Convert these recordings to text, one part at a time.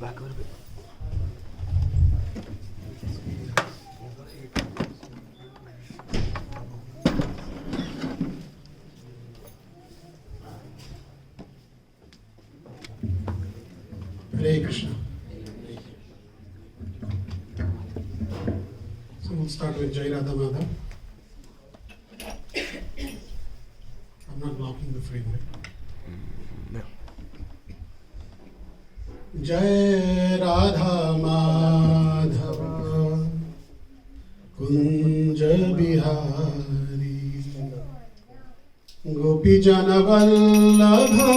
Back a little bit. Hare Krishna. So we'll start with Jai Radha Madhav. I'm not blocking the frame, right? No. Jai Radha Madhava Kunja Bihari Gopi Jana Vallabha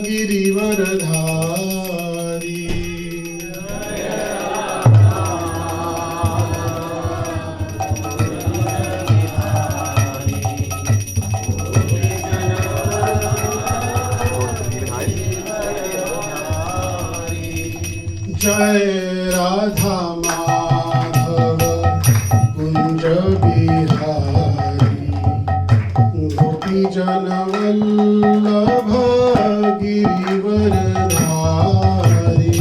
Girivaradhari Jai Radha Madhava Kunja Bihari Gopi Jana Vallabha Girivaradhari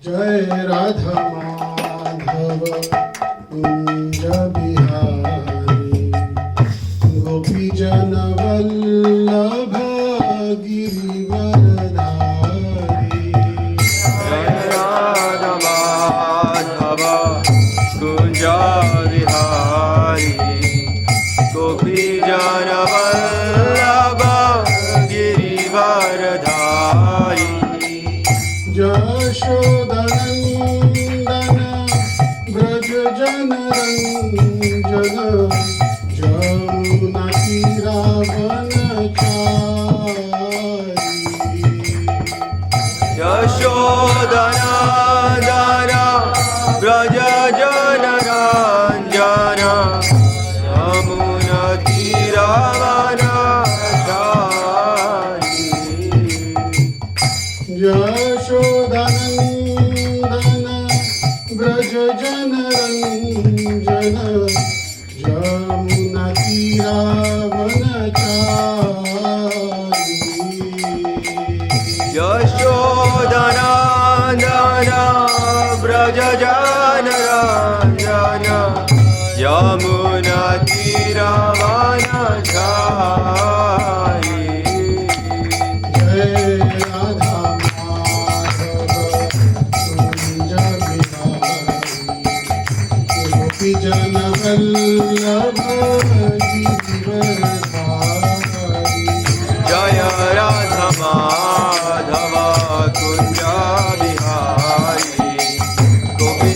Jai Radha Madhava Kunja Bihari Gopi Jana Vallabha Girivaradhari Jai Radha Madhava Kunja Vihari Gopi Jana Vallabha Girivaradhari Jashodanandana Braj Jana Ranjana Jamuna Tiravanachari Yashodanandana Braja Jana Ranjana Yamuna Tiravanachari Jashodanandana Braj Jana Ranjana Jamuna Tiravanachari Yashodanandana Braja Jana Ranjana Yamuna Tiravanachari Jai Radha Madhava Kunja Bihari Gopi Jana Vallabha Girivaradhari Jaya Radha Madhava Kunja Bihari Gopi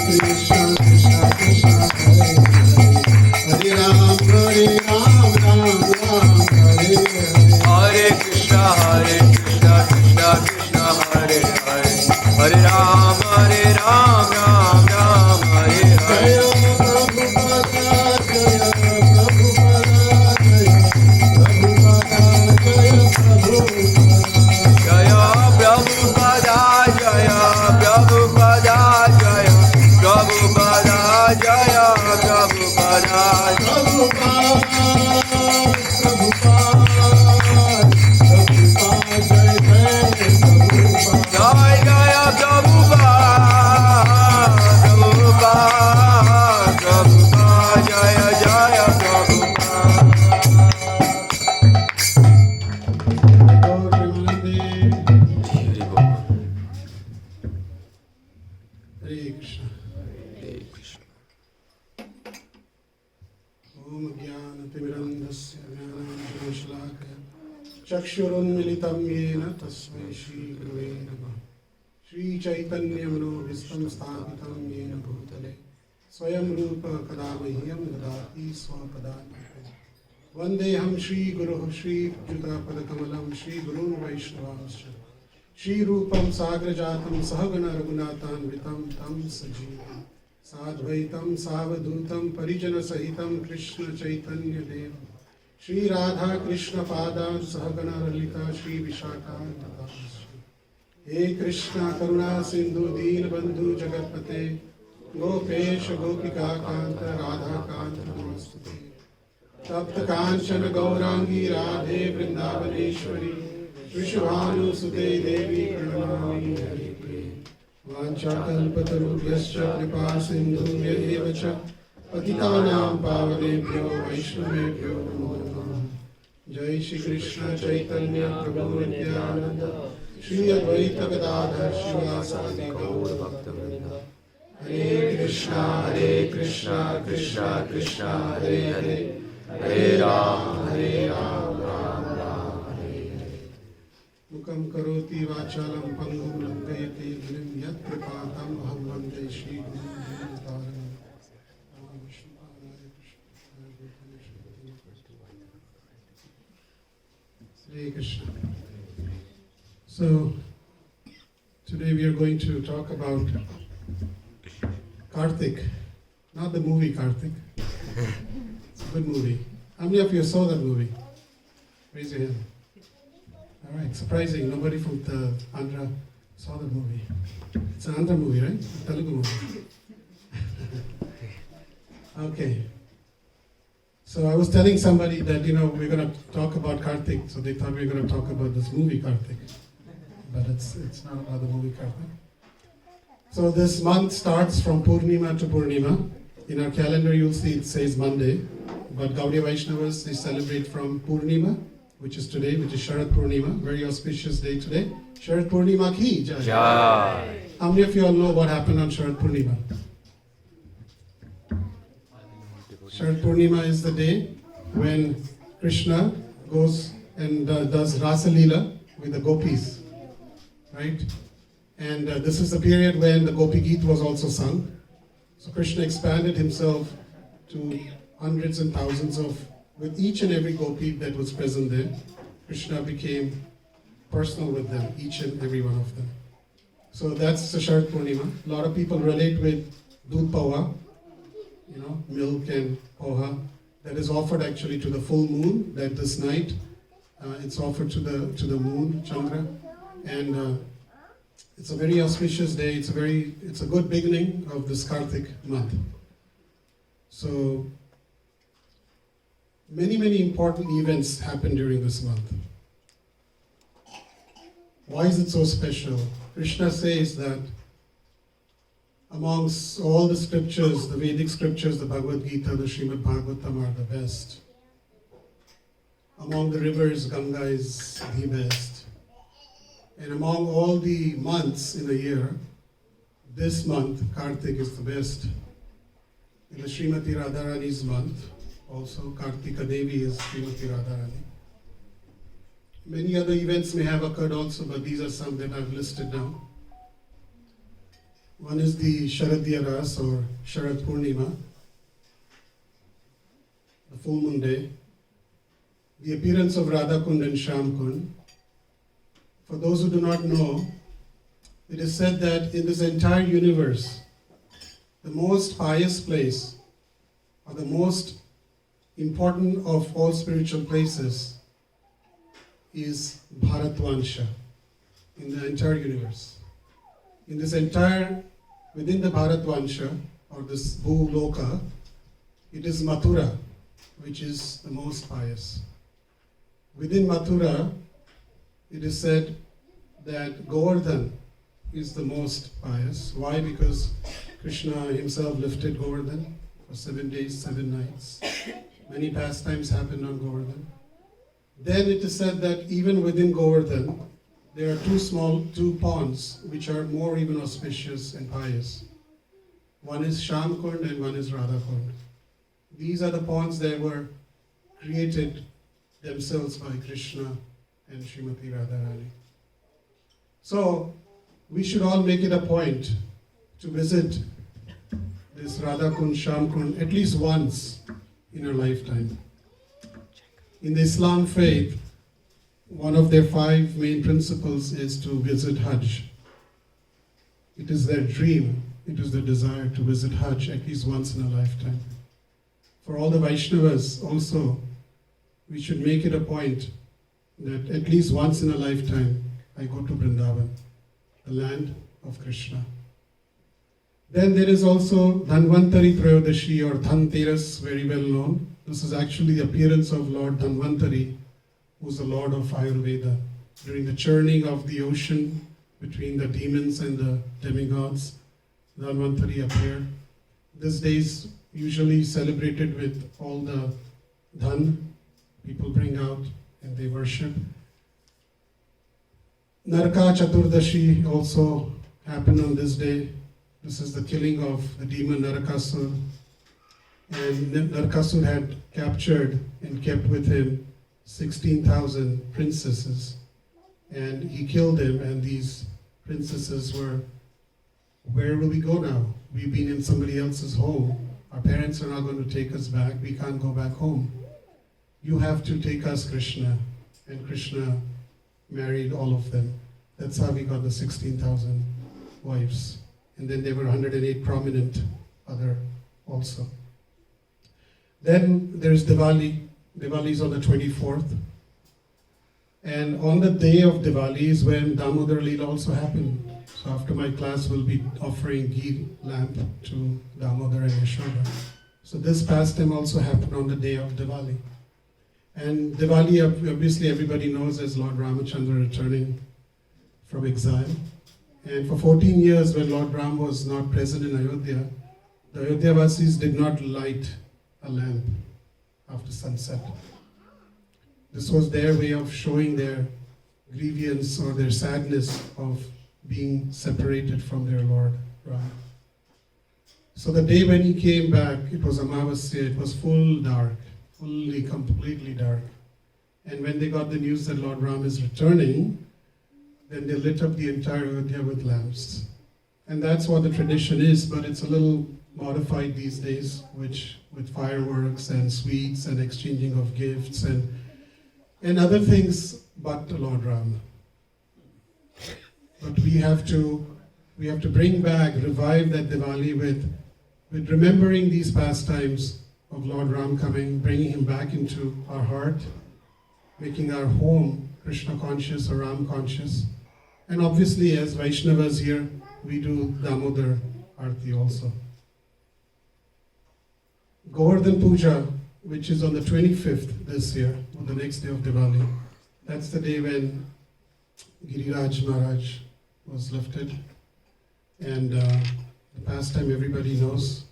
Krishna Krishna Krishna Hare Hare Ram Ram Ram Hare Hare Krishna Krishna Krishna Hare Hare Hare Ram Ram Ram Hare Hare Jaya Prabhupada Jaya Prabhupada Jaya Prabhupada Jaya Prabhupada Jai Jaya Prabhupada Prabhupada Prabhupada Jaya Jaya Prabhupada Hare Krishna. Hare Krishna. Om Jnanatimirandhasya Jnananjana Chakshurunmilitam Yena Tasmai Shri Gurave Namah Shri Chaitanya Manobhistam Sthapitam Yena Bhutale Swayam Rupa Kadamahyam Dadati Swapadana Vandeham Shri Guru Shri Juta Padakamalam Shri Gurun Vaishnavamscha Shri Rupam Sagrajatam Sahagana Raghunathan Vitam Tam Sajivam Sadvaitam Savadutam Parijana Sahitam Krishna Chaitanya Dev Shri Radha Krishna Padan Sahagana Lalita Shri Vishaka He Krishna Karuna Sindhu Deen Bandhu Jagatpate Gopesh Gopika Kanta Radha Kanta Namastute Tapta Kanchana Gaurangi Radhe Vrindavaneshwari Vishwanu Sute Devi Pranamami Hari Priya Vanchakalpatarubhyascha Kripa Sindhubhya eva cha Patitanam Pavanebhyo Vaishnavebhyo Namo Namah Jai Shri Krishna Chaitanya Prabhu Nityananda Shri Advaita Gadadhar Shivasadi Gaur Bhaktavrinda Hare Krishna Krishna Krishna Hare Hare Hare Ram Ram Ram Hare Hare Mukam karoti vachalam pangum langayate girim yat kripatam aham vande Shri Guru Dharma Hare Krishna. So, today we are going to talk about Kartik, not the movie Kartik. It's a good movie. How many of you saw that movie? Raise your hand. All right, surprising. Nobody from the Andhra saw the movie. It's an Andhra movie, right? A Telugu movie. Okay. So I was telling somebody that, we're going to talk about Kartik, so they thought we were going to talk about this movie Kartik. But it's not about the movie Kartik. So this month starts from Purnima to Purnima. In our calendar you'll see it says Monday, but Gaudiya Vaishnavas, they celebrate from Purnima, which is today, which is Sharad Purnima, very auspicious day today. Sharad Purnima ki jai. Jai. How many of you all know what happened on Sharad Purnima? Sharad Purnima is the day when Krishna goes and does Rasa Leela with the gopis, right? And this is the period when the Gopi Geet was also sung. So Krishna expanded himself to hundreds and thousands with each and every gopi that was present there. Krishna became personal with them, each and every one of them. So that's the Sharad Purnima. A lot of people relate with Dudh Pawa, milk and poha. That is offered actually to the full moon, that this night it's offered to the moon, Chandra. And it's a very auspicious day. It's a good beginning of this Kartik month. So many important events happen during this month. Why is it so special? Krishna says that amongst all the scriptures, the Vedic scriptures, the Bhagavad Gita, the Srimad Bhagavatam are the best. Among the rivers, Ganga is the best. And among all the months in a year, this month, Kartik is the best. In the Srimati Radharani's month, also Kartika Devi is Srimati Radharani. Many other events may have occurred also, but these are some that I've listed now. One is the Sharadya Ras or Sharad Purnima, the full moon day, the appearance of Radha Kund and Shyam Kund. For those who do not know, it is said that in this entire universe, the most pious place or the most important of all spiritual places is Bharatvansha in the entire universe. In this entire, within the Bharatvansha or this Bhuloka, it is Mathura, which is the most pious. Within Mathura, it is said that Govardhan is the most pious. Why? Because Krishna himself lifted Govardhan for 7 days, 7 nights. Many pastimes happened on Govardhan. Then it is said that even within Govardhan, there are two ponds which are more even auspicious and pious. One is Shyam Kund and one is Radha Kund. These are the ponds that were created themselves by Krishna and Srimati Radharani. So, we should all make it a point to visit this Radha Kund, Shyam Kund at least once in our lifetime. In the Islam faith, one of their 5 main principles is to visit Hajj. It is their dream, it is their desire to visit Hajj at least once in a lifetime. For all the Vaishnavas also, we should make it a point that at least once in a lifetime I go to Vrindavan, the land of Krishna. Then there is also Vanvantari Trayodashi or Dhanteras, very well known. This is actually the appearance of Lord Dhanvantari, who is the Lord of Ayurveda. During the churning of the ocean between the demons and the demigods, Dhanvantari appeared. This day is usually celebrated with all the dhan people bring out and they worship. Naraka Chaturdashi also happened on this day. This is the killing of the demon Narakasur. And Narakasur had captured and kept with him 16,000 princesses. And he killed them, and these princesses were, where will we go now? We've been in somebody else's home. Our parents are not going to take us back. We can't go back home. You have to take us, Krishna. And Krishna married all of them. That's how we got the 16,000 wives. And then there were 108 prominent other also. Then there's Diwali. Diwali is on the 24th. And on the day of Diwali is when Damodar Leela also happened. So after my class, we'll be offering ghee lamp to Damodar and Yashoda. So this pastime also happened on the day of Diwali. And Diwali, obviously everybody knows as Lord Ramacandra returning from exile. And for 14 years when Lord Ram was not present in Ayodhya, the Ayodhya-vasis did not light a lamp after sunset. This was their way of showing their grievance or their sadness of being separated from their Lord Ram. So the day when he came back, it was Amavasya, it was full dark, fully, completely dark. And when they got the news that Lord Ram is returning, then they lit up the entire Ayodhya with lamps. And that's what the tradition is, but it's a little modified these days, which with fireworks and sweets and exchanging of gifts and other things but the Lord Ram. But we have to bring back, revive that Diwali with remembering these pastimes of Lord Ram coming, bringing him back into our heart, making our home Krishna conscious or Ram conscious. And obviously as Vaishnavas here, we do Damodar Arti also. Govardhan Puja, which is on the 25th this year, on the next day of Diwali. That's the day when Giriraj Maharaj was lifted. And the pastime everybody knows.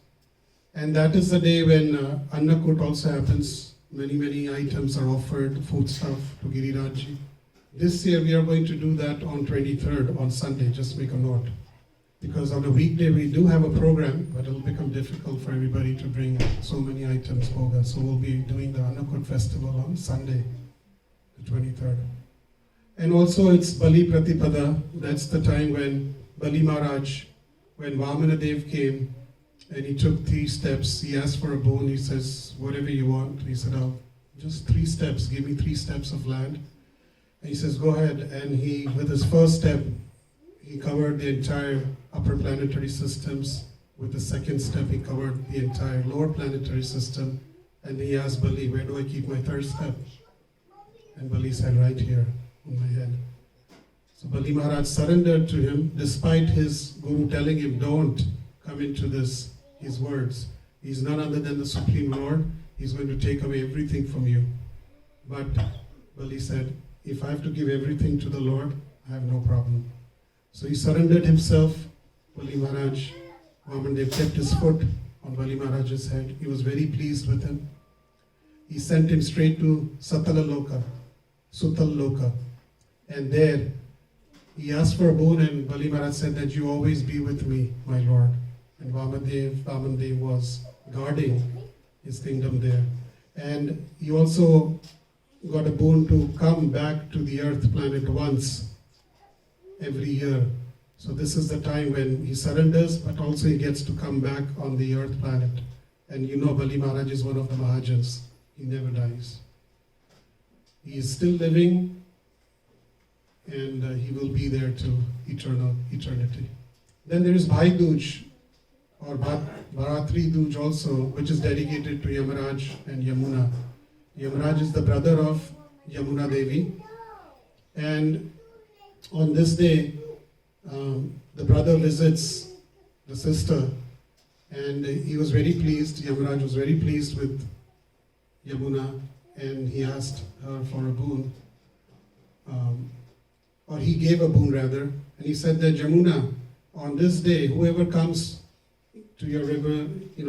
And that is the day when Annakut also happens. Many items are offered, foodstuff to Girirajji. This year we are going to do that on 23rd, on Sunday, just make a note. Because on a weekday we do have a program, but it'll become difficult for everybody to bring so many items over. So we'll be doing the Annakut festival on Sunday, the 23rd. And also it's Bali Pratipada. That's the time when Bali Maharaj when Vamanadev came and he took 3 steps, he asked for a boon. He says, whatever you want. He said, oh, just 3 steps, give me 3 steps of land. And he says, go ahead. And he, with his first step, he covered the entire upper planetary systems. With the second step, he covered the entire lower planetary system. And he asked Bali, where do I keep my third step? And Bali said, right here on my head. So Bali Maharaj surrendered to him, despite his guru telling him, don't come into this, his words. He's none other than the Supreme Lord. He's going to take away everything from you. But Bali said, if I have to give everything to the Lord, I have no problem. So he surrendered himself. Bali Maharaj, Vamanadev kept his foot on Bali Maharaj's head. He was very pleased with him. He sent him straight to Satala Loka, Sutal Loka. And there, he asked for a boon, and Bali Maharaj said that you always be with me, my Lord. And Vamanadev was guarding his kingdom there. And he also got a boon to come back to the earth planet once every year. So this is the time when he surrenders, but also he gets to come back on the earth planet. And you know Bali Maharaj is one of the Mahajans. He never dies. He is still living, and he will be there till eternity. Then there is Bhai Dooj, or Bharatri Dooj also, which is dedicated to Yamaraj and Yamuna. Yamaraj is the brother of Yamuna Devi. And on this day, the brother visits the sister, and he was very pleased. Yamaraj was very pleased with Yamuna, and he asked her for a boon. Or he gave a boon rather, and he said that Yamuna, on this day, whoever comes to your river,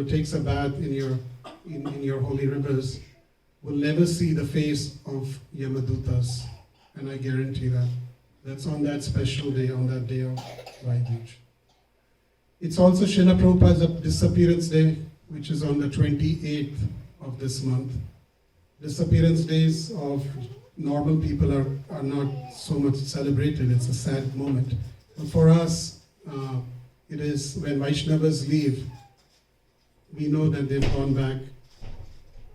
takes a bath in your holy rivers, will never see the face of Yamadutas. And I guarantee that. That's on that special day, on that day of Vaidij. It's also Srila Prabhupada's disappearance day, which is on the 28th of this month. Disappearance days of normal people are not so much celebrated. It's a sad moment. But for us, it is when Vaishnavas leave, we know that they've gone back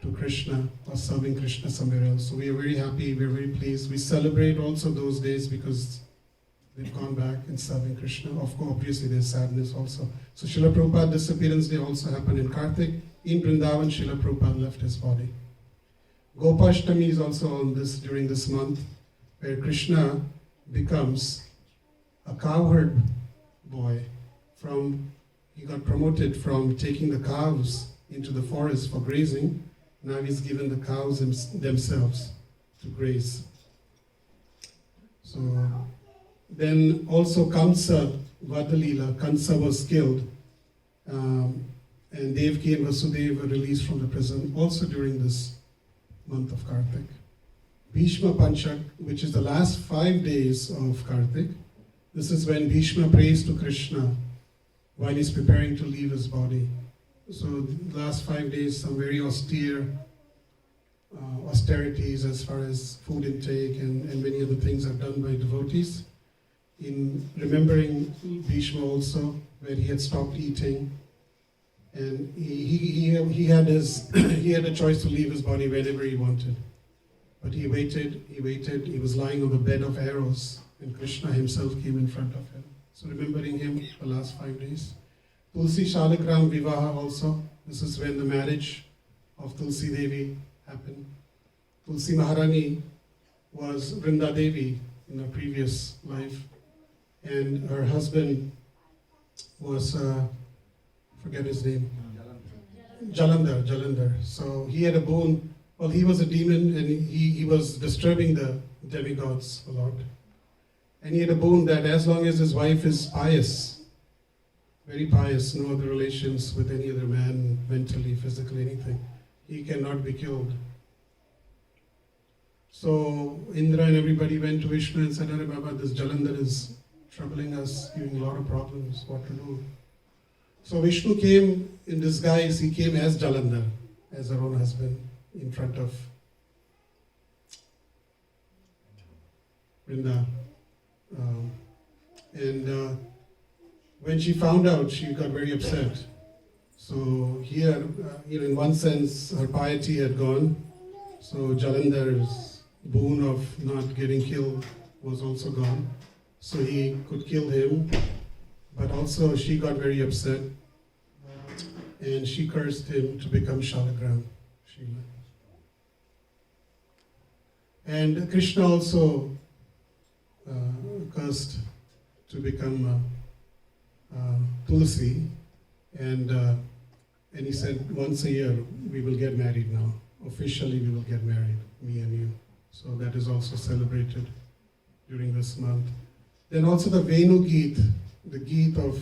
to Krishna or serving Krishna somewhere else. So we are very happy, we are very pleased. We celebrate also those days because they've gone back and serving Krishna. Of course, obviously there's sadness also. So Srila Prabhupada's disappearance day also happened in Karthik. In Vrindavan, Srila Prabhupada left his body. Gopashtami is also during this month, where Krishna becomes a cowherd boy. He got promoted from taking the cows into the forest for grazing. Now he's given the cows themselves to graze. So then also Kamsa Vadalila, Kamsa was killed, and Devaki and Vasudeva were released from the prison also during this month of Karthik. Bhishma Panchak, which is the last 5 days of Karthik. This is when Bhishma prays to Krishna while he's preparing to leave his body. So the last 5 days, some very austerities as far as food intake and many other things are done by devotees. In remembering Bhishma also, where he had stopped eating, and he had a choice to leave his body whenever he wanted. But he waited, he was lying on the bed of arrows, and Krishna himself came in front of him. So remembering him the last 5 days. Tulsi Shalagram Vivaha also, this is when the marriage of Tulsi Devi happened. Tulsi Maharani was Vrinda Devi in a previous life, and her husband was, forget his name, Jalandhar. So he had a boon. Well, he was a demon, and he was disturbing the demigods a lot. And he had a boon that as long as his wife is pious, very pious, no other relations with any other man, mentally, physically, anything, he cannot be killed. So Indra and everybody went to Vishnu and said, "Arey Baba, this Jalandhar is troubling us, giving a lot of problems, what to do?" So Vishnu came in disguise, he came as Jalandhar, as her own husband, in front of Vrinda. And When she found out, she got very upset. So here, in one sense, her piety had gone. So Jalandhar's boon of not getting killed was also gone. So he could kill him, but also she got very upset and she cursed him to become Shalagram. And Krishna also cursed to become Tulsi, and he said, once a year we will get married now. Officially we will get married, me and you. So that is also celebrated during this month. Then also the Venu Geet, the Geet of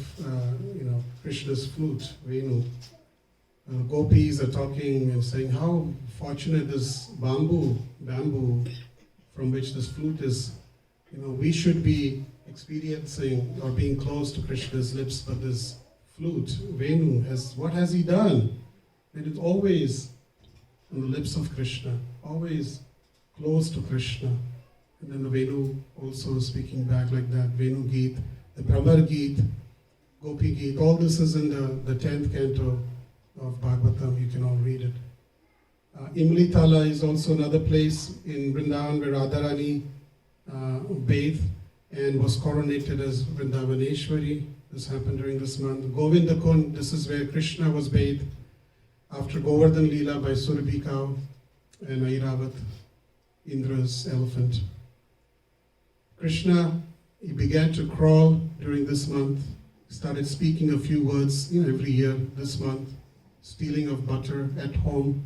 Krishna's flute, Venu. Gopis are talking and saying how fortunate this bamboo from which this flute is. We should be experiencing or being close to Krishna's lips, but this flute, Venu, what has he done? It is always on the lips of Krishna, always close to Krishna. And then the Venu also speaking back like that, Venu Geet, the Brahmar Geet, Gopi Geet, all this is in the 10th canto of Bhagavatam, you can all read it. Imli Tala is also another place in Vrindavan where Radharani bathed and was coronated as Vrindavaneshwari. This happened during this month. Govinda Kund, this is where Krishna was bathed after Govardhan Leela by Surabhi cow and Airavat, Indra's elephant. Krishna, he began to crawl during this month, started speaking a few words every year this month, stealing of butter at home,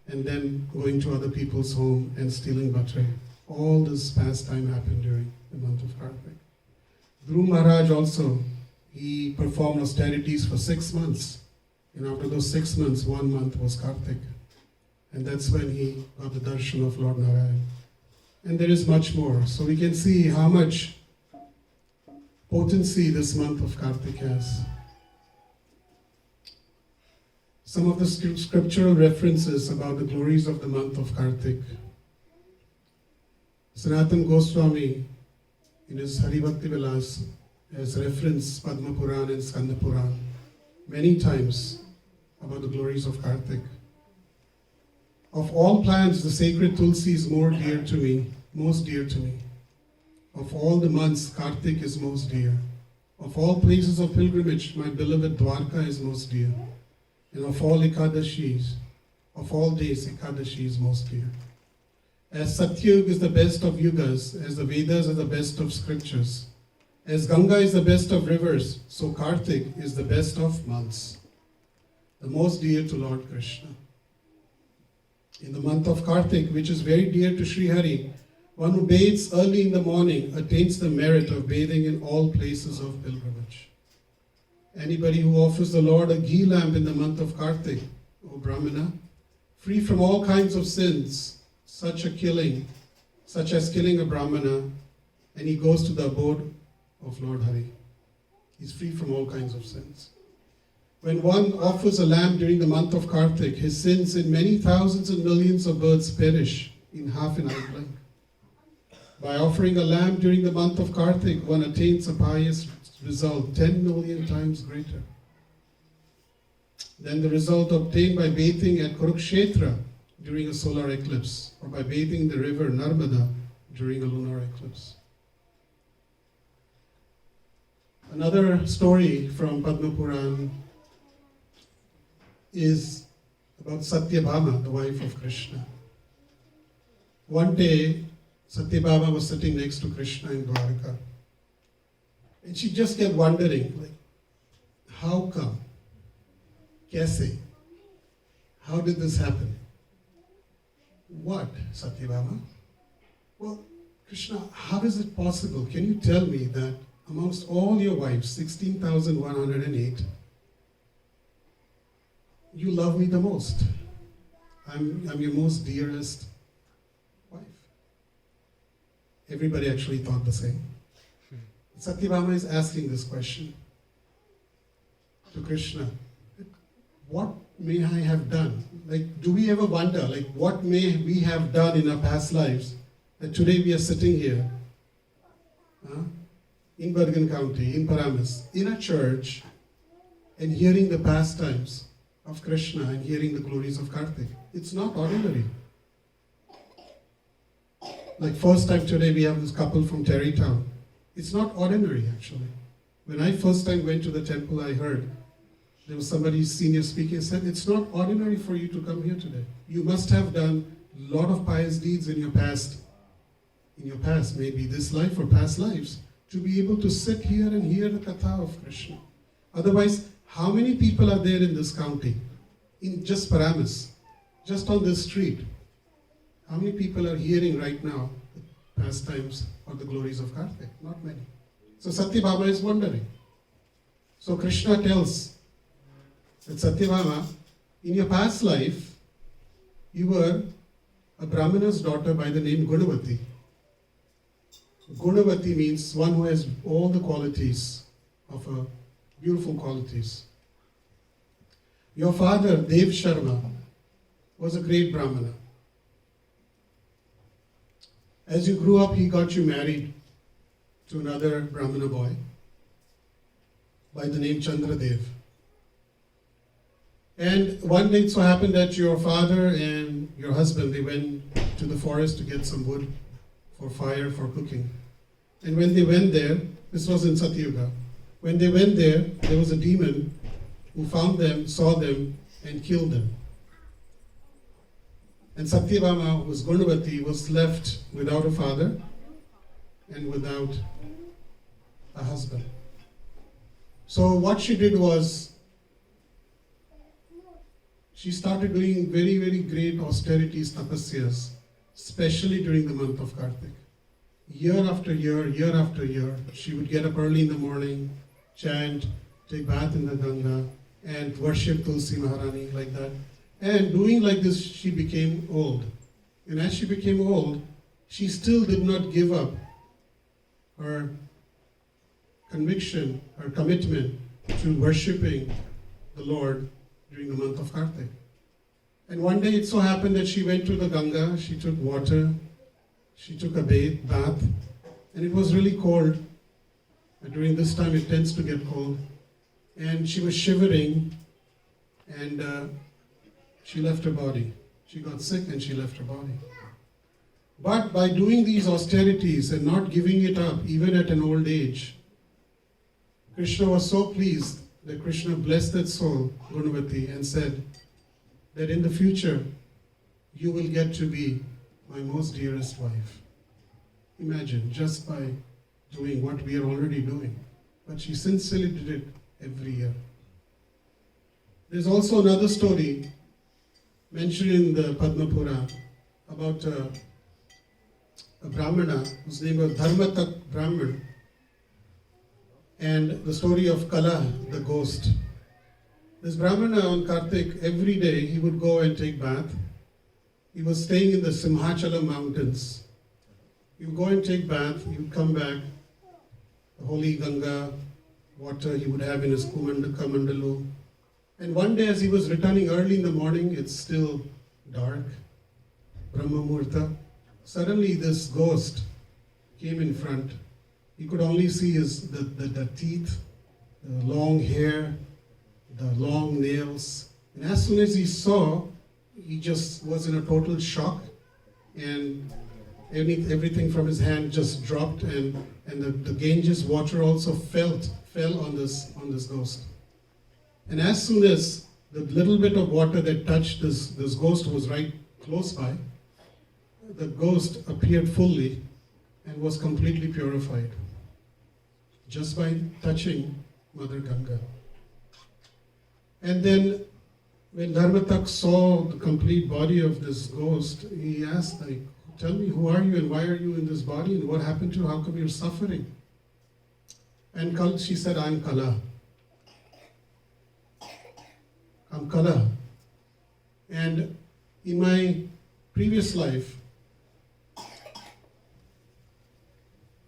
and then going to other people's home and stealing butter. All this pastime happened during the month of Karthik. Dhruv Maharaj also, he performed austerities for 6 months. And after those 6 months, 1 month was Karthik. And that's when he got the darshan of Lord Narayan. And there is much more. So we can see how much potency this month of Karthik has. Some of the scriptural references about the glories of the month of Karthik. Sanatana Goswami, in his Hari Bhakti Vilas, has referenced Padma Puran and Skanda Puran many times about the glories of Karthik. Of all plants, the sacred Tulsi is most dear to me. Of all the months, Karthik is most dear. Of all places of pilgrimage, my beloved Dwarka is most dear. And of all Ekadashis, of all days, Ekadashi is most dear. As Satyug is the best of yugas, as the Vedas are the best of scriptures, as Ganga is the best of rivers, so Karthik is the best of months, the most dear to Lord Krishna. In the month of Karthik, which is very dear to Sri Hari, one who bathes early in the morning attains the merit of bathing in all places of pilgrimage. Anybody who offers the Lord a ghee lamp in the month of Karthik, O Brahmana, free from all kinds of sins, such as killing a Brahmana, and he goes to the abode of Lord Hari. He's free from all kinds of sins. When one offers a lamb during the month of Karthik, his sins in many thousands and millions of births perish in half an eye blink. By offering a lamb during the month of Karthik, one attains a pious result 10 million times greater than the result obtained by bathing at Kurukshetra during a solar eclipse, or by bathing the river Narmada during a lunar eclipse. Another story from Padma Puran is about Satyabhama, the wife of Krishna. One day, Satyabhama was sitting next to Krishna in Dwarka. And she just kept wondering, how come? Kaise? How did this happen? What, Satyabhama? Well, Krishna, how is it possible? Can you tell me that amongst all your wives, 16,108, you love me the most? I'm your most dearest wife. Everybody actually thought the same. Satyabhama is asking this question to Krishna. What may I have done? Do we ever wonder, what may we have done in our past lives that today we are sitting here in Bergen County, in Paramus, in a church, and hearing the pastimes of Krishna and hearing the glories of Kartik. It's not ordinary. Like first time today we have this couple from Terrytown. It's not ordinary actually. When I first time went to the temple, I heard there was somebody senior speaking and said, it's not ordinary for you to come here today. You must have done a lot of pious deeds in your past, maybe this life or past lives, to be able to sit here and hear the Katha of Krishna. Otherwise, how many people are there in this county? In just Paramus, just on this street. How many people are hearing right now the pastimes or the glories of Karthik? Not many. So Satyabhama is wondering. So Krishna tells that Satyabhama, in your past life, you were a Brahmana's daughter by the name Gunavati. Gunavati means one who has all the qualities of a beautiful qualities. Your father, Dev Sharma, was a great Brahmana. As you grew up, he got you married to another Brahmana boy by the name Chandradev. And one day it so happened that your father and your husband, they went to the forest to get some wood for fire, for cooking. And when they went there, this was in Satyuga, when they went there was a demon who found them, saw them, and killed them. And Satyabhama, who was Gunavati, was left without a father and without a husband. So what she did was, she started doing very, very great austerities, tapasyas, especially during the month of Kartik. Year after year, she would get up early in the morning, chant, take bath in the Ganga, and worship Tulsi Maharani like that. And doing like this, she became old. And as she became old, she still did not give up her conviction, her commitment to worshipping the Lord during the month of Kartik. And one day it so happened that she went to the Ganga, she took water, she took a bath, and it was really cold. And during this time it tends to get cold. And she was shivering, and she left her body. She got sick and she left her body. But by doing these austerities and not giving it up, even at an old age, Krishna was so pleased that Krishna blessed that soul, Gunavati, and said that in the future, you will get to be my most dearest wife. Imagine, just by doing what we are already doing. But she sincerely did it every year. There's also another story mentioned in the Padma Purana about a Brahmana whose name was Dharma Brahman, and the story of Kalah, the ghost. This Brahmana on Kartik, every day he would go and take bath. He was staying in the Simhachala mountains. He would go and take bath, he would come back, the holy Ganga water he would have in his Kamandalu. And one day as he was returning early in the morning, it's still dark, Brahma Murta, suddenly this ghost came in front. He could only see the teeth, the long hair, the long nails. And as soon as he saw, he just was in a total shock, and everything from his hand just dropped, and the Ganges water also fell on this ghost. And as soon as the little bit of water that touched this ghost was right close by, the ghost appeared fully and was completely purified just by touching Mother Ganga. And then when Dharmatak saw the complete body of this ghost, he asked, like, tell me, who are you and why are you in this body and what happened to you? How come you're suffering? And she said, I'm Kalah. I'm Kalah. And in my previous life,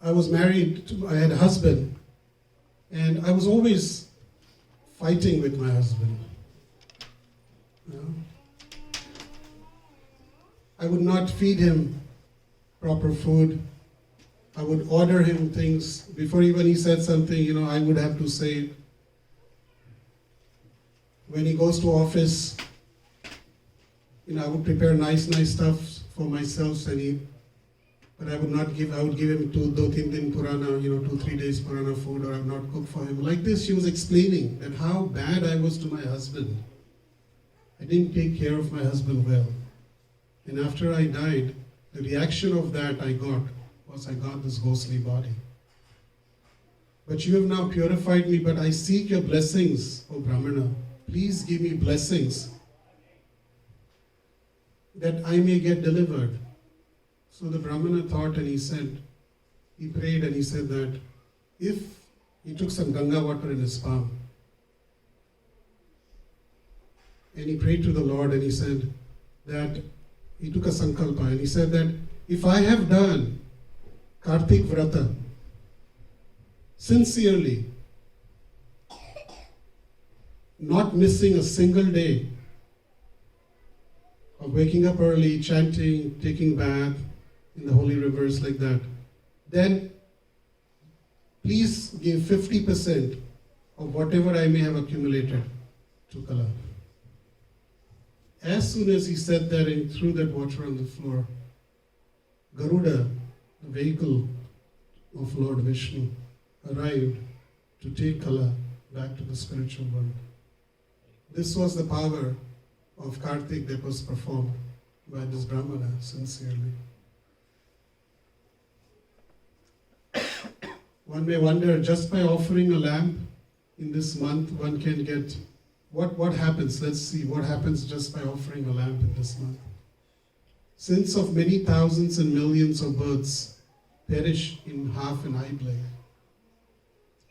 I was married, I had a husband, and I was always fighting with my husband. You know? I would not feed him proper food. I would order him things. Before even he said something, I would have to say it. When he goes to office, I would prepare nice stuff for myself and eat. But I would give him 2-3 days purana, 2-3 days purana food, or I would not cook for him. Like this, she was explaining that how bad I was to my husband. I didn't take care of my husband well. And after I died, the reaction of that I got this ghostly body. But you have now purified me, but I seek your blessings, O Brahmana. Please give me blessings that I may get delivered. So the Brahmana thought and he prayed and he said that if he took some Ganga water in his palm and he prayed to the Lord and he said that he took a sankalpa and he said that if I have done Kartik Vrata sincerely, not missing a single day of waking up early, chanting, taking bath in the holy rivers like that, then please give 50% of whatever I may have accumulated to Kalah. As soon as he said that and threw that water on the floor, Garuda, the vehicle of Lord Vishnu, arrived to take Kalah back to the spiritual world. This was the power of Kartik that was performed by this Brahmana sincerely. One may wonder, just by offering a lamp in this month, one can get, what happens? Let's see, what happens just by offering a lamp in this month? Sins of many thousands and millions of births perish in half an eye blink.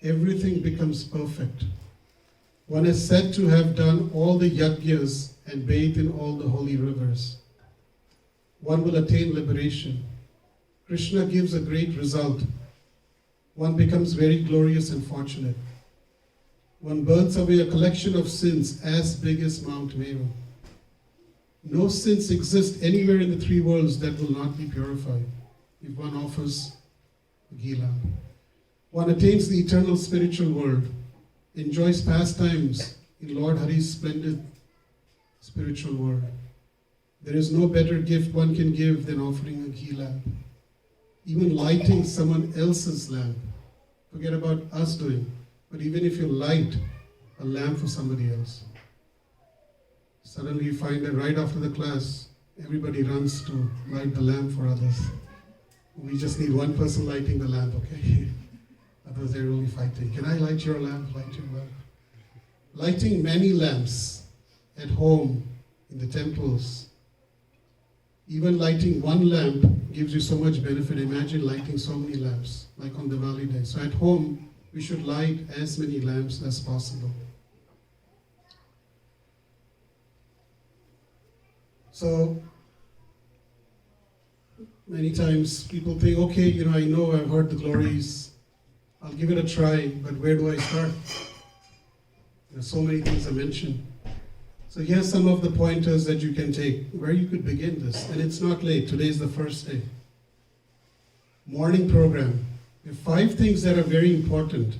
Everything becomes perfect. One is said to have done all the yajnas and bathed in all the holy rivers. One will attain liberation. Krishna gives a great result. One becomes very glorious and fortunate. One burns away a collection of sins as big as Mount Meru. No sins exist anywhere in the three worlds that will not be purified if one offers a ghee lamp. One attains the eternal spiritual world, enjoys pastimes in Lord Hari's splendid spiritual world. There is no better gift one can give than offering a ghee lamp. Even lighting someone else's lamp. Forget about us doing, but even if you light a lamp for somebody else, suddenly you find that right after the class, everybody runs to light the lamp for others. We just need one person lighting the lamp, okay? Others, they're really fighting. Can I light your lamp? Light your lamp. Lighting many lamps at home, in the temples. Even lighting one lamp gives you so much benefit. Imagine lighting so many lamps, like on Diwali day. So at home, we should light as many lamps as possible. So, many times people think, okay, I know I've heard the glories. I'll give it a try, but where do I start? There's so many things I mentioned. So here's some of the pointers that you can take, where you could begin this. And it's not late, today's the first day. Morning program. There are 5 things that are very important.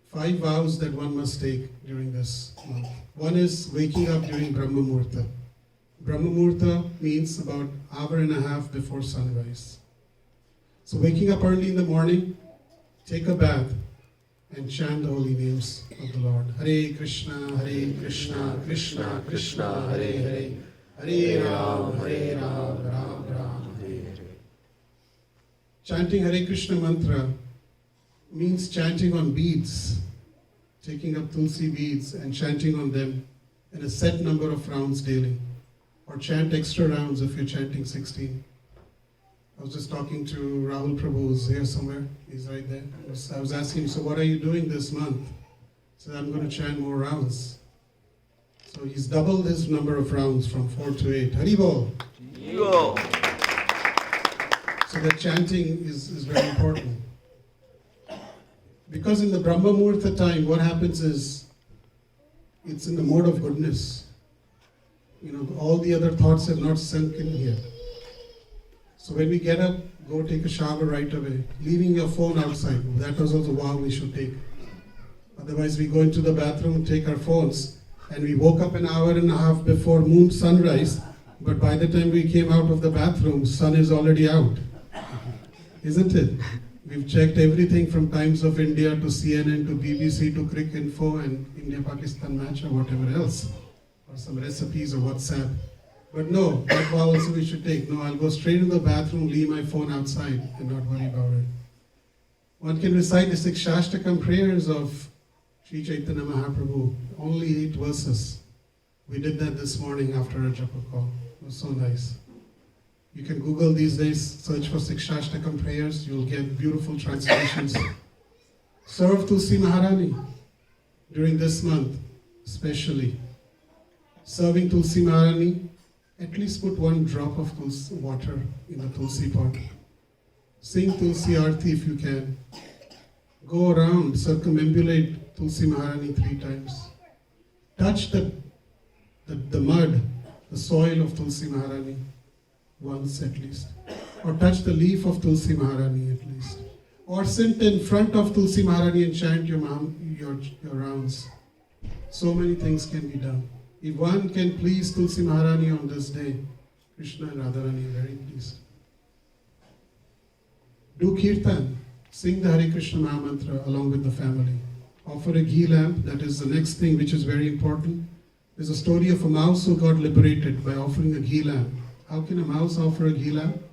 5 vows that one must take during this month. One is waking up during Brahma Muhurta. Brahma Muhurta means about an hour and a half before sunrise. So waking up early in the morning, take a bath, and chant the holy names of the Lord. Hare Krishna, Krishna Krishna, Hare Hare, Hare Ram, Ram Ram, Hare Hare. Chanting Hare Krishna mantra means chanting on beads, taking up tulsi beads and chanting on them in a set number of rounds daily. Or chant extra rounds if you're chanting 16. I was just talking to Rahul Prabhu, who's here somewhere. He's right there. I was asking him, so what are you doing this month? He said, I'm going to chant more rounds. So he's doubled his number of rounds from 4 to 8. Haribol! Yo! So that chanting is very important. Because in the Brahma Muhurta time, what happens is, it's in the mode of goodness. All the other thoughts have not sunk in here. So when we get up go take a shower right away. Leaving your phone outside, that was also a vow we should take. Otherwise we go into the bathroom and take our phones, and we woke up an hour and a half before sunrise, but by the time we came out of the bathroom, sun is already out. Isn't it? We've checked everything from Times of India to CNN to BBC to Cricinfo and India-Pakistan match or whatever else, or some recipes or WhatsApp. But no, that vow also we should take. No, I'll go straight to the bathroom, leave my phone outside and not worry about it. One can recite the 6 Shashtakam prayers of Sri Chaitanya Mahaprabhu, only 8 verses. We did that this morning after a japa call. It was so nice. You can Google these days, search for 6 Shashtakam prayers, you'll get beautiful translations. Serve Tulsi Maharani during this month, especially. Serving Tulsi Maharani, at least put 1 drop of Tulsi water in the Tulsi pot. Sing Tulsi Arti if you can. Go around, circumambulate Tulsi Maharani 3 times. Touch the mud, the soil of Tulsi Maharani once at least. Or touch the leaf of Tulsi Maharani at least. Or sit in front of Tulsi Maharani and chant your rounds. So many things can be done. If one can please Tulsi Maharani on this day, Krishna and Radharani are very pleased. Do Kirtan, sing the Hare Krishna Maha Mantra along with the family. Offer a ghee lamp, that is the next thing which is very important. There's a story of a mouse who got liberated by offering a ghee lamp. How can a mouse offer a ghee lamp?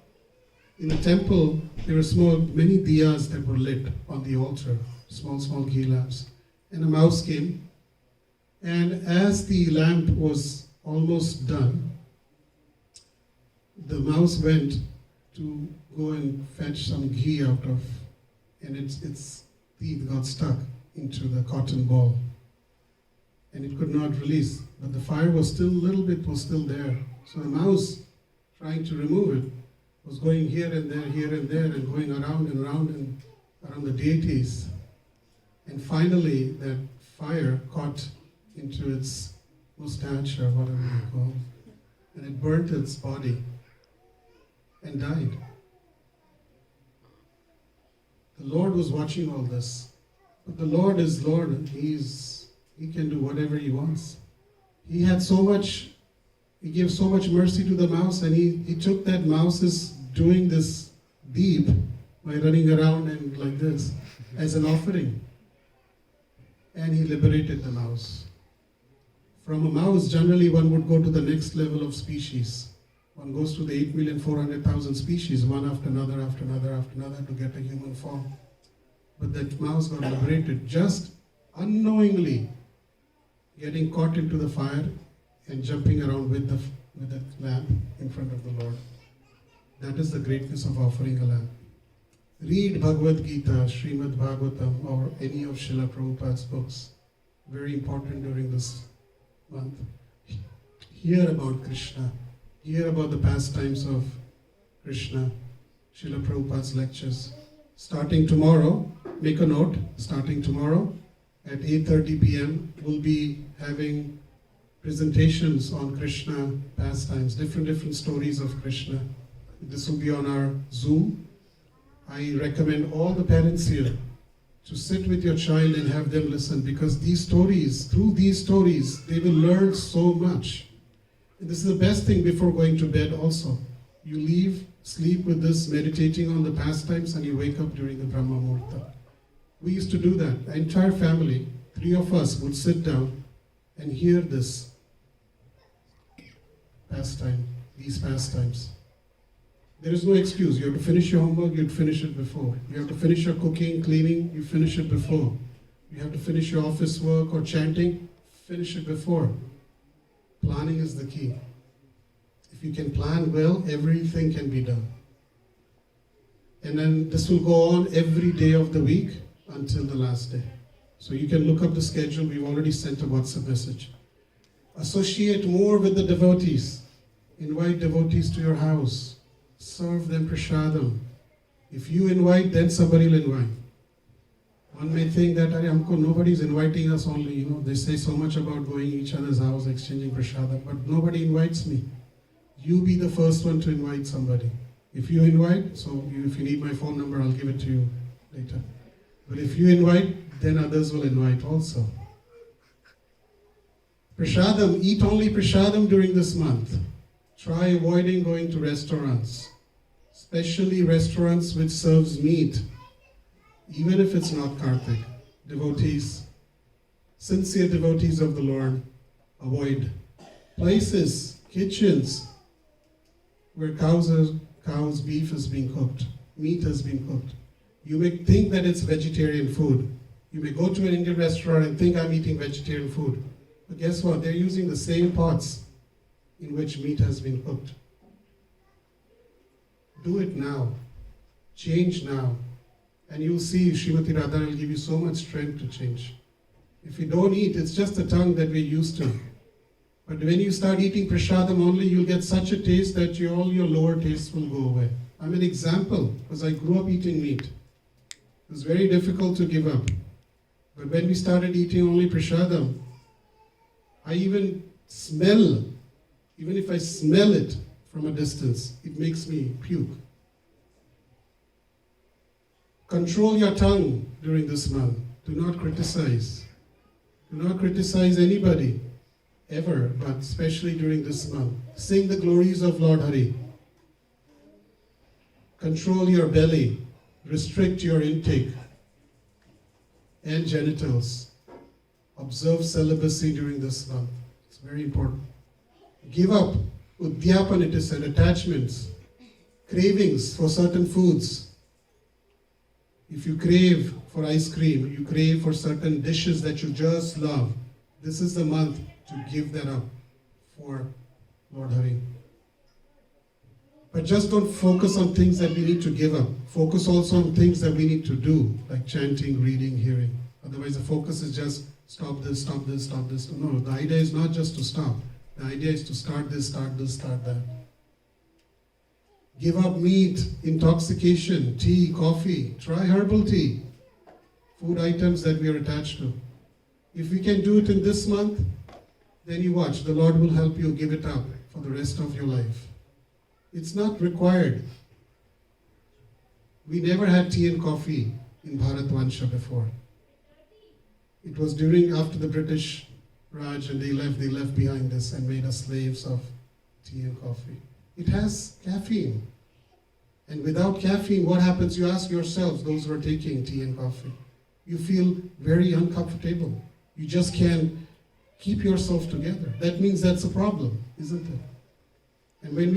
In the temple, there were many diyas that were lit on the altar, small ghee lamps. And a mouse came, and as the lamp was almost done, the mouse went to go and fetch some ghee out of, and its teeth got stuck into the cotton ball. And it could not release, but the fire was still, a little bit was still there. So the mouse, trying to remove it, was going here and there, and going around and around the deities. And finally, that fire caught into its mustache or whatever you call it, and it burnt its body and died. The Lord was watching all this. But the Lord is Lord, and He can do whatever He wants. He gave so much mercy to the mouse, and he took that mouse's doing this deep by running around and like this as an offering. And He liberated the mouse. From a mouse, generally one would go to the next level of species. One goes to the 8,400,000 species, one after another, to get a human form. But that mouse got liberated, just unknowingly getting caught into the fire and jumping around with the lamp in front of the Lord. That is the greatness of offering a lamp. Read Bhagavad Gita, Srimad Bhagavatam, or any of Srila Prabhupada's books. Very important during this month. Hear about Krishna. Hear about the pastimes of Krishna. Srila Prabhupada's lectures. Starting tomorrow, make a note, starting tomorrow at 8:30 p.m. we'll be having presentations on Krishna pastimes, different stories of Krishna. This will be on our Zoom. I recommend all the parents here to sit with your child and have them listen, because through these stories, they will learn so much. And this is the best thing before going to bed also. You sleep with this, meditating on the pastimes, and you wake up during the Brahma Muhurta. We used to do that. The entire family, 3 of us, would sit down and hear this pastime, these pastimes. There is no excuse. You have to finish your homework, you'd finish it before. You have to finish your cooking, cleaning, you finish it before. You have to finish your office work or chanting, finish it before. Planning is the key. If you can plan well, everything can be done. And then this will go on every day of the week until the last day. So you can look up the schedule. We've already sent a WhatsApp message. Associate more with the devotees. Invite devotees to your house. Serve them prasadam. If you invite, then somebody will invite. One may think that nobody is inviting us only, they say so much about going each other's house, exchanging prasadam, but nobody invites me. You be the first one to invite somebody. If you invite, if you need my phone number, I'll give it to you later. But if you invite, then others will invite also. Prashadam, eat only prashadam during this month. Try avoiding going to restaurants, especially restaurants which serves meat, even if it's not Kartik. Devotees, sincere devotees of the Lord, avoid places, kitchens, where cows' beef is being cooked, meat has been cooked. You may think that it's vegetarian food. You may go to an Indian restaurant and think I'm eating vegetarian food. But guess what? They're using the same pots in which meat has been cooked. Do it now. Change now. And you'll see Srimati Radha will give you so much strength to change. If you don't eat, it's just the tongue that we're used to. But when you start eating prashadam only, you'll get such a taste that all your lower tastes will go away. I'm an example, because I grew up eating meat. It was very difficult to give up. But when we started eating only prashadam, I even if I smell it from a distance, it makes me puke. Control your tongue during this month. Do not criticize. Do not criticize anybody, ever, but especially during this month. Sing the glories of Lord Hari. Control your belly. Restrict your intake and genitals. Observe celibacy during this month. It's very important. Give up udyapan, it is said, attachments, cravings for certain foods. If you crave for ice cream, you crave for certain dishes that you just love, this is the month to give that up for Lord Hari. But just don't focus on things that we need to give up. Focus also on things that we need to do, like chanting, reading, hearing. Otherwise the focus is just stop this, stop this, stop this. No, the idea is not just to stop. The idea is to start this, start that. Give up meat, intoxication, tea, coffee. Try herbal tea. Food items that we are attached to. If we can do it in this month, then you watch. The Lord will help you give it up for the rest of your life. It's not required. We never had tea and coffee in Bharatvansha before. It was after the British Raj and they left behind this and made us slaves of tea and coffee. It has caffeine. And without caffeine, what happens? You ask yourselves, those who are taking tea and coffee, you feel very uncomfortable. You just can't keep yourself together. That means that's a problem, isn't it? And when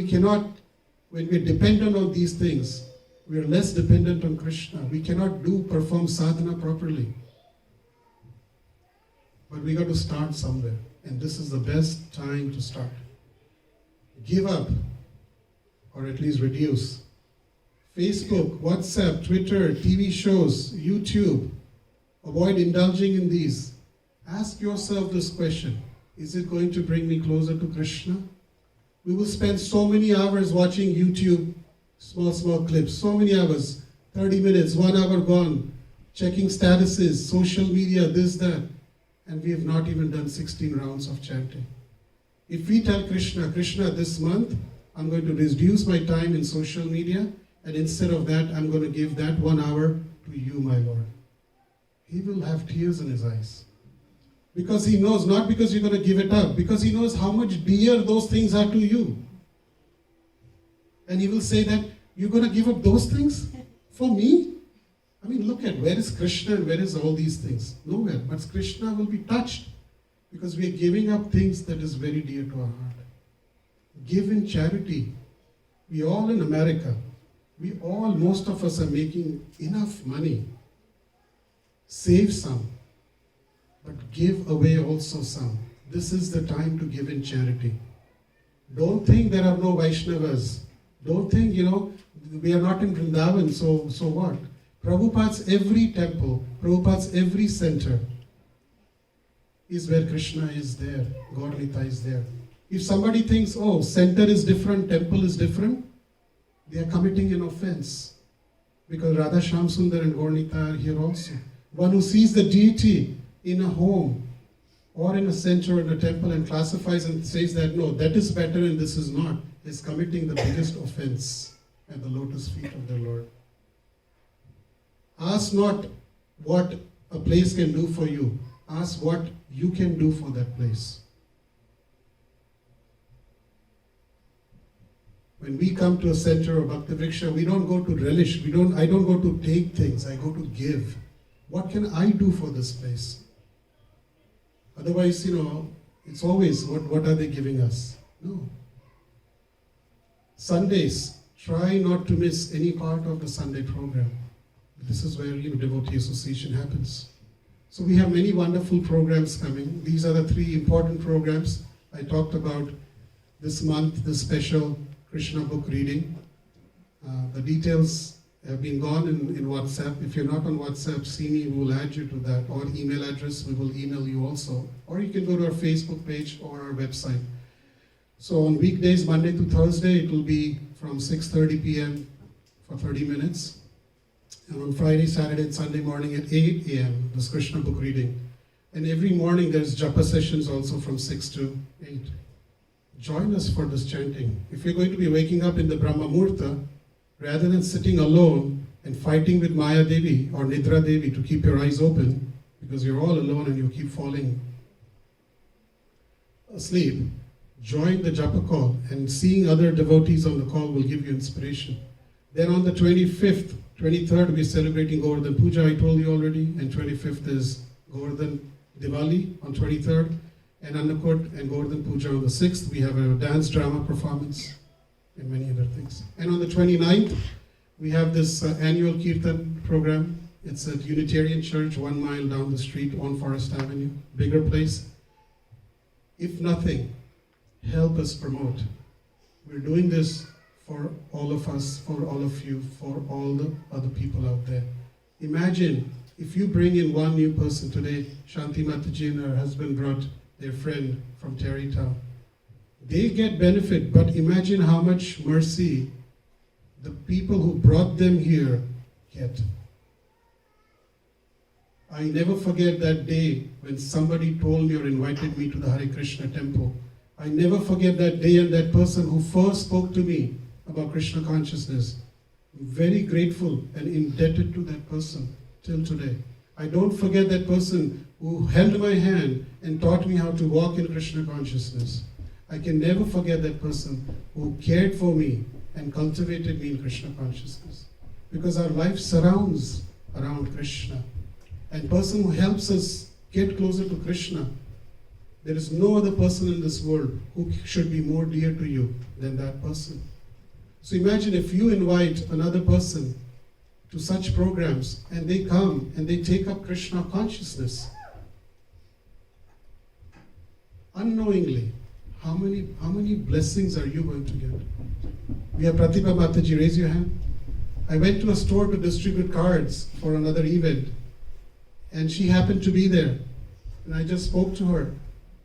we're dependent on these things, we're less dependent on Krishna. We cannot perform sadhana properly. But we got to start somewhere. And this is the best time to start. Give up, or at least reduce. Facebook, WhatsApp, Twitter, TV shows, YouTube. Avoid indulging in these. Ask yourself this question. Is it going to bring me closer to Krishna? We will spend so many hours watching YouTube, small clips, so many hours, 30 minutes, 1 hour gone, checking statuses, social media, this, that, and we have not even done 16 rounds of chanting. If we tell Krishna, this month, I'm going to reduce my time in social media, and instead of that, I'm going to give that 1 hour to you, my Lord. He will have tears in his eyes. Because he knows, not because you're going to give it up, because he knows how much dear those things are to you. And he will say that, you're going to give up those things for me? I mean, look at where is Krishna and where is all these things? Nowhere. But Krishna will be touched because we are giving up things that is very dear to our heart. Give in charity. We all in America, most of us are making enough money. Save some. But give away also some. This is the time to give in charity. Don't think there are no Vaishnavas. Don't think, we are not in Vrindavan, so what? Prabhupada's every temple, Prabhupada's every center is where Krishna is there, Gaur-Nita is there. If somebody thinks, center is different, temple is different, they are committing an offense. Because Radha Shyam-Sundar and Gaur-Nita are here also. One who sees the deity in a home or in a center or in a temple and classifies and says that no, that is better and this is not, is committing the biggest offense. at the lotus feet of their Lord. Ask not what a place can do for you. Ask what you can do for that place. When we come to a center of Bhakti Vriksha, we don't go to relish. I don't go to take things. I go to give. What can I do for this place? Otherwise, it's always, what are they giving us? No. Sundays, try not to miss any part of the Sunday program. This is where, devotee association happens. So we have many wonderful programs coming. These are the 3 important programs I talked about this month, the special Krishna book reading. The details have been gone in WhatsApp. If you're not on WhatsApp, see me, we will add you to that. Or email address, we will email you also. Or you can go to our Facebook page or our website. So on weekdays, Monday to Thursday, it will be from 6:30 p.m. for 30 minutes. And on Friday, Saturday, and Sunday morning at 8 a.m., this Krishna book reading. And every morning there's japa sessions also from 6 to 8. Join us for this chanting. If you're going to be waking up in the Brahma Muhurta, rather than sitting alone and fighting with Maya Devi or Nidra Devi to keep your eyes open, because you're all alone and you keep falling asleep, join the japa call, and seeing other devotees on the call will give you inspiration. Then on the 25th, 23rd, we're celebrating Govardhan Puja, I told you already, and 25th is Govardhan Diwali on 23rd, and Annakut and Govardhan Puja on the 6th. We have a dance drama performance and many other things. And on the 29th, we have this annual Kirtan program. It's at Unitarian Church, 1 mile down the street on Forest Avenue, bigger place. If nothing, help us promote. We're doing this for all of us, for all of you, for all the other people out there. Imagine if you bring in one new person today. Shanti Mataji and her husband brought their friend from Terrytown. They get benefit, but imagine how much mercy the people who brought them here get. I never forget that day when somebody told me or invited me to the Hare Krishna temple. I never forget that day and that person who first spoke to me about Krishna consciousness. I'm very grateful and indebted to that person till today. I don't forget that person who held my hand and taught me how to walk in Krishna consciousness. I can never forget that person who cared for me and cultivated me in Krishna consciousness. Because our life surrounds around Krishna. And person who helps us get closer to Krishna, there is no other person in this world who should be more dear to you than that person. So imagine if you invite another person to such programs and they come and they take up Krishna consciousness. Unknowingly, how many blessings are you going to get? We have Pratibha Mataji, raise your hand. I went to a store to distribute cards for another event, and she happened to be there. And I just spoke to her,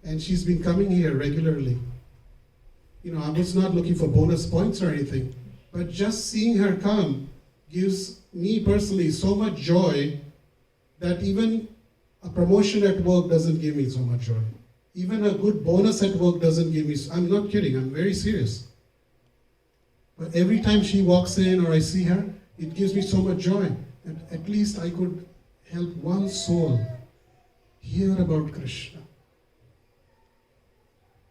and she's been coming here regularly. I was not looking for bonus points or anything, but just seeing her come gives me personally so much joy that even a promotion at work doesn't give me so much joy. Even a good bonus at work doesn't give me, I'm not kidding, I'm very serious. But every time she walks in or I see her, it gives me so much joy. And at least I could help one soul hear about Krishna.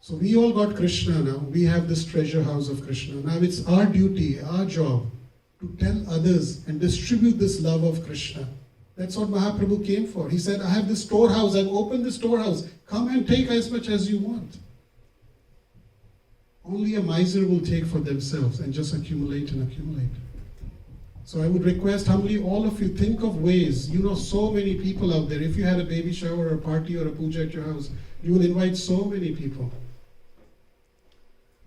So we all got Krishna now. We have this treasure house of Krishna. Now it's our duty, our job, to tell others and distribute this love of Krishna. That's what Mahaprabhu came for. He said, I have this storehouse, I've opened this storehouse. Come and take as much as you want. Only a miser will take for themselves and just accumulate and accumulate. So I would request humbly all of you, think of ways. You know so many people out there. If you had a baby shower or a party or a puja at your house, you will invite so many people.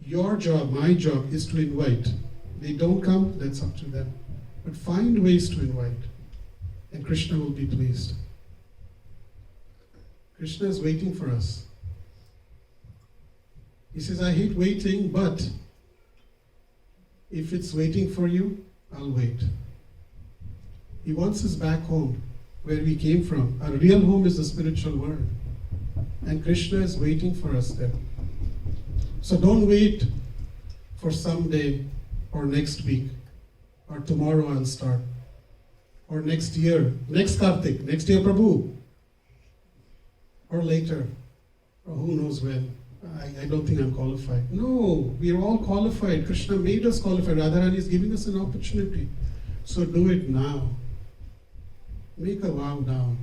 Your job, my job, is to invite. They don't come, that's up to them. But find ways to invite, and Krishna will be pleased. Krishna is waiting for us. He says, I hate waiting, but if it's waiting for you, I'll wait. He wants us back home, where we came from. Our real home is the spiritual world. And Krishna is waiting for us there. So don't wait for someday or next week. or tomorrow I'll start, or next year, next Kartik, next year Prabhu, or later, or who knows when. I don't think I'm qualified. No, we are all qualified. Krishna made us qualified. Radharani is giving us an opportunity. So do it now. Make a vow now.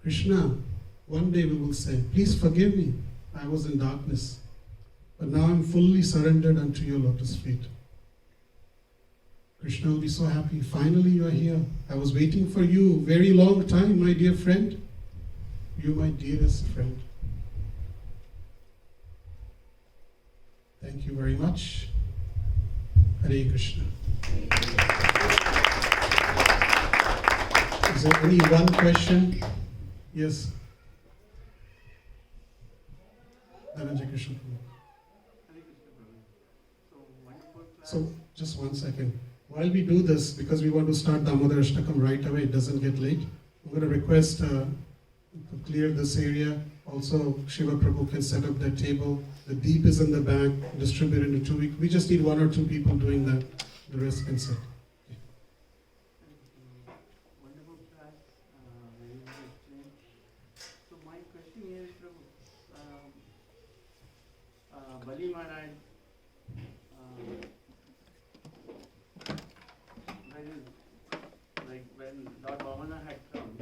Krishna, one day we will say, please forgive me. I was in darkness. But now I'm fully surrendered unto your lotus feet. Krishna will be so happy. Finally you are here. I was waiting for you very long time, my dear friend. You my dearest friend. Thank you very much. Hare Krishna. Is there any one question? Yes. Dhananjay Krishna. So, just one second. While we do this, because we want to start Damodar Ashtakam right away, it doesn't get late, I'm going to request to clear this area. Also, Shiva Prabhu can set up that table. The deep is in the back, distributed into 2 weeks. We just need 1 or 2 people doing that. The rest can sit. Wonderful class, very well explained. So my question here is, Prabhu, Bali Maharaj, when Lord Vamana had come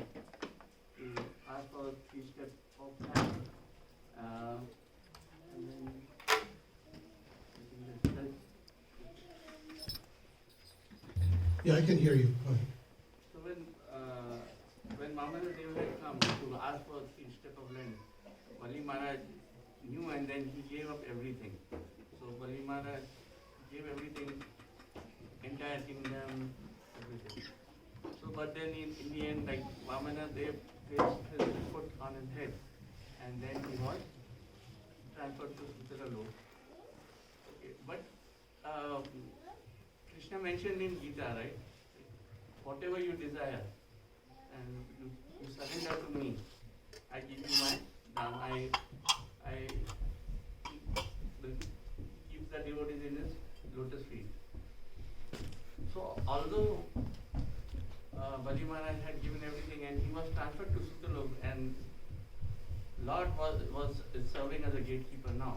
to ask for 3 steps of plan, and then Yeah, I can hear you. Go ahead. so when Vamana Deva had come to ask for 3 steps of land, Bali Maharaj knew, and then he gave up everything. So Bali Maharaj gave everything, entire kingdom, everything. So, but then in the end, like Vamana Dev placed his foot on his head, and then he was transferred to Sutara. Okay, but Krishna mentioned in Gita, right? Whatever you desire, and you surrender to me, I give you my Dharma. I keep the devotees in his lotus feet. So, although Bali Maharaj had given everything and he was transferred to Sutalok, and Lord is serving as a gatekeeper now.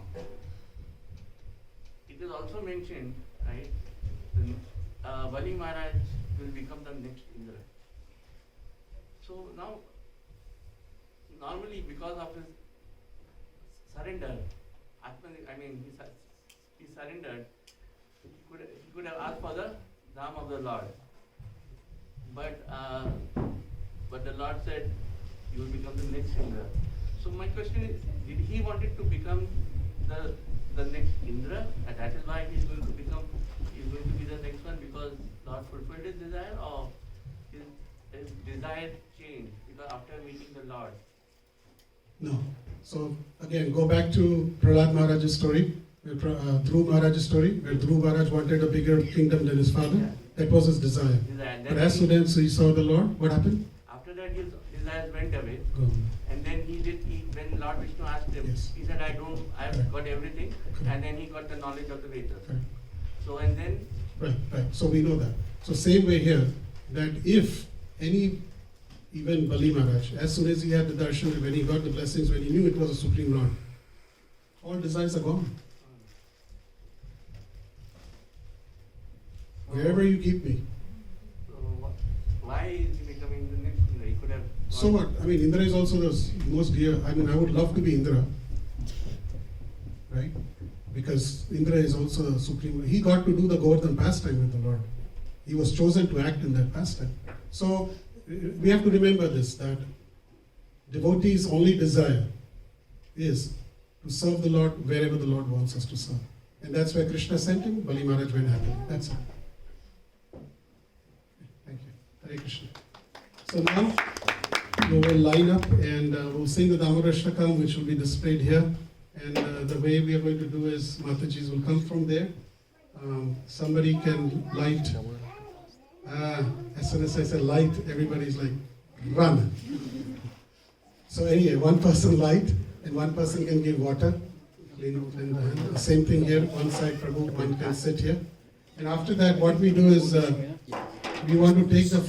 It is also mentioned, right, Bali Maharaj will become the next Indra. So now, normally because of his surrender, he surrendered, he could have asked for the Dharma of the Lord. But the Lord said, you will become the next Indra. So my question is, did he wanted to become the next Indra, and that is why he's going to be the next one because Lord fulfilled his desire, or his desire changed because after meeting the Lord? No. So again, go back to Prahlad Maharaj's story, Dhruv Maharaj's story, where Dhruv Maharaj wanted a bigger kingdom than his father. Yeah. That was his desire. But as soon as he saw the Lord, what happened? After that, his desires went away. Gone. And then when Lord Vishnu asked him, Yes. he said, I've Correct. got everything. Correct. And then he got the knowledge of the Vedas. Correct. So, and then, Right. So we know that. So same way here, that if even Bali Maharaj, as soon as he had the darshan, when he got the blessings, when he knew it was a Supreme Lord, all desires are gone. Wherever you keep me. so why is he becoming the next Indra? He could have. So what? I mean, Indra is also the most dear. I mean, I would love to be Indra, right? Because Indra is also the supreme. He got to do the Govardhan pastime with the Lord. He was chosen to act in that pastime. So we have to remember this, that devotees' only desire is to serve the Lord wherever the Lord wants us to serve. And that's where Krishna sent him. Bali Maharaj went happy. That's it. Thank you. Hare Krishna. So now we will line up and we'll sing the Damodar Ashtakam, which will be displayed here. And the way we are going to do is Matajis will come from there. Somebody can light. As soon as I say light, everybody's like, run. So anyway, one person light and one person can give water. Clean the hand. The same thing here, one side Prabhu, one can sit here. And after that, what we do is we want to take the